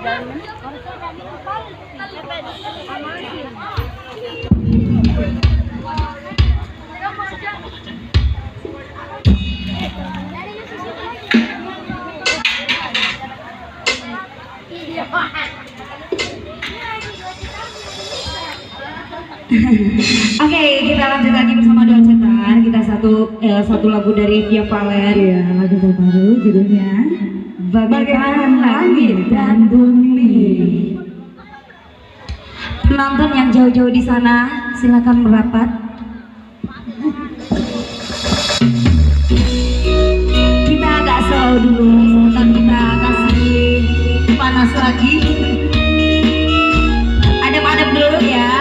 Oke, kita lanjut lagi bersama Doa Cetar. Kita satu lagu dari Via Valen. Ya, lagu terbaru judulnya Bagaikan Langit dan Bumi. Penonton yang jauh-jauh di sana, silakan merapat. Kita agak slow dulu, sebentar kita kasih panas lagi. Adem-adem dulu ya.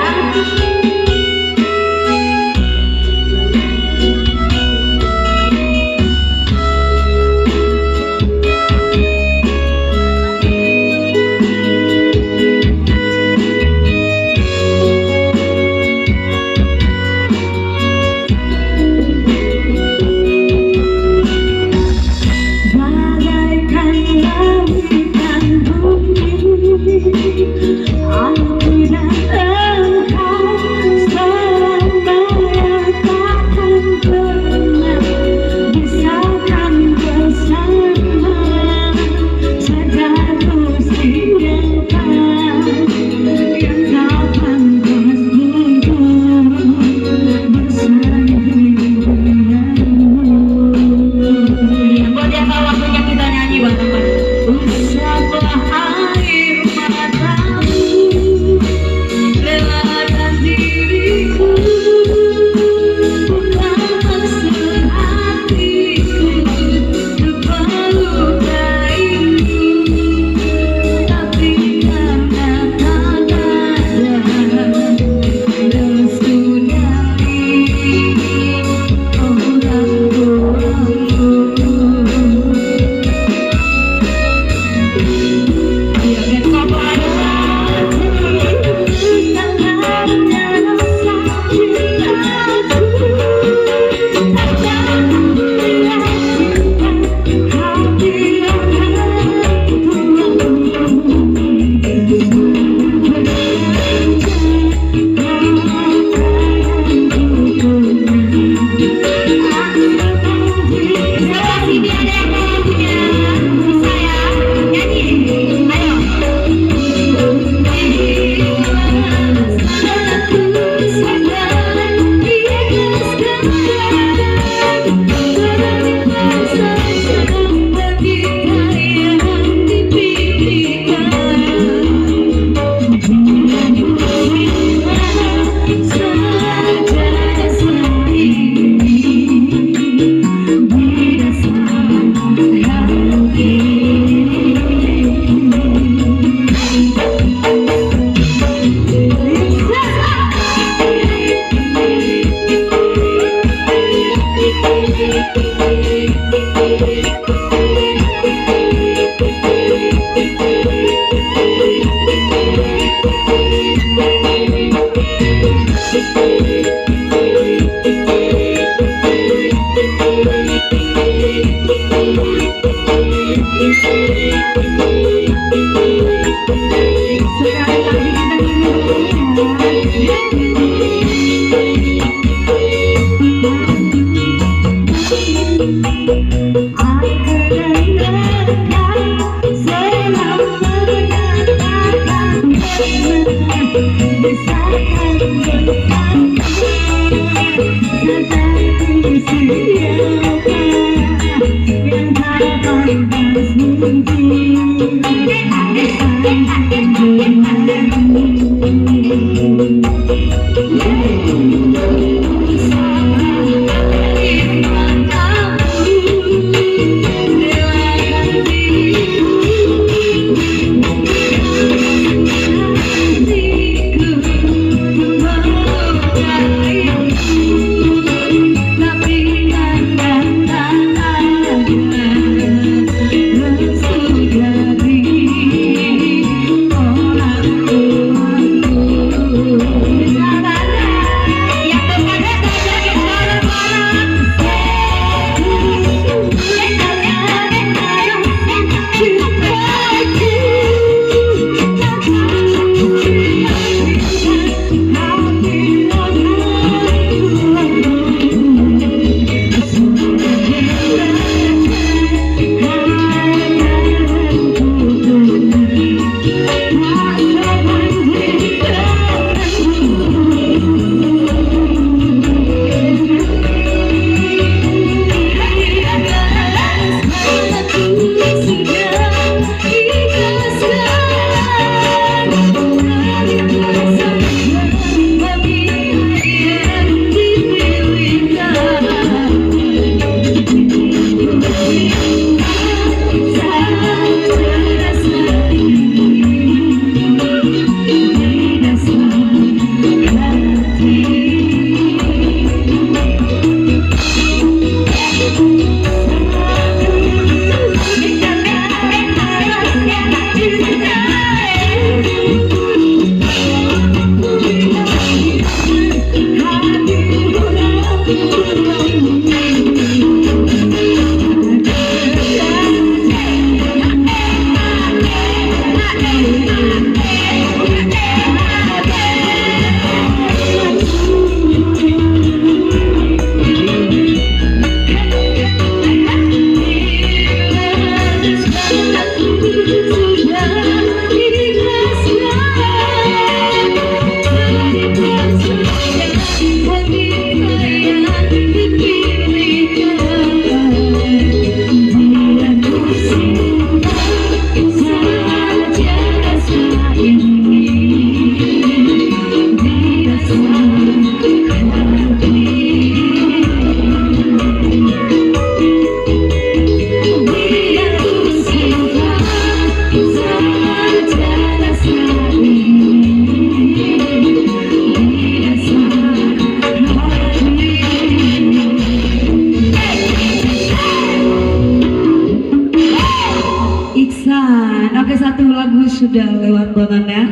Oke, satu lagu sudah lewat buat Anda.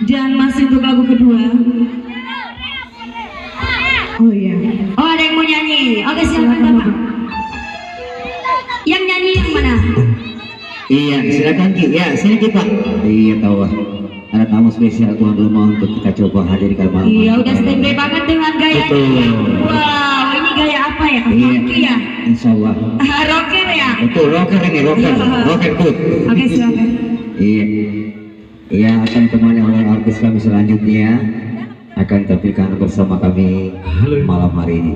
Dan masih untuk lagu kedua. Oh iya. Oh, ada yang mau nyanyi. Oke, silakan Bapak. Yang nyanyi yang mana? Iya, silakan Ki. Ya, sini Ki Pak. Iya tahu. Ada tamu spesial tuan rumah untuk kita coba hadir di malam. Iya, udah standby banget dengan gayanya. Betul. Wow, ini gaya apa ya? Iya. Funky ya? Insya Allah. Rocker ya? Betul, rocker ini, rocker. Rocker good. Oke, silakan. Iya. Iya, akan ditemani oleh artis kami selanjutnya. Akan tampilkan bersama kami malam hari ini.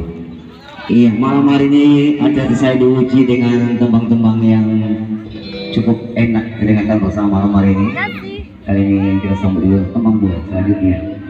Iya, malam hari ini ada saya diuji dengan tembang-tembang yang cukup enak kedengaran bersama malam hari ini. Kali ini kita sambut dulu tembang buat selanjutnya.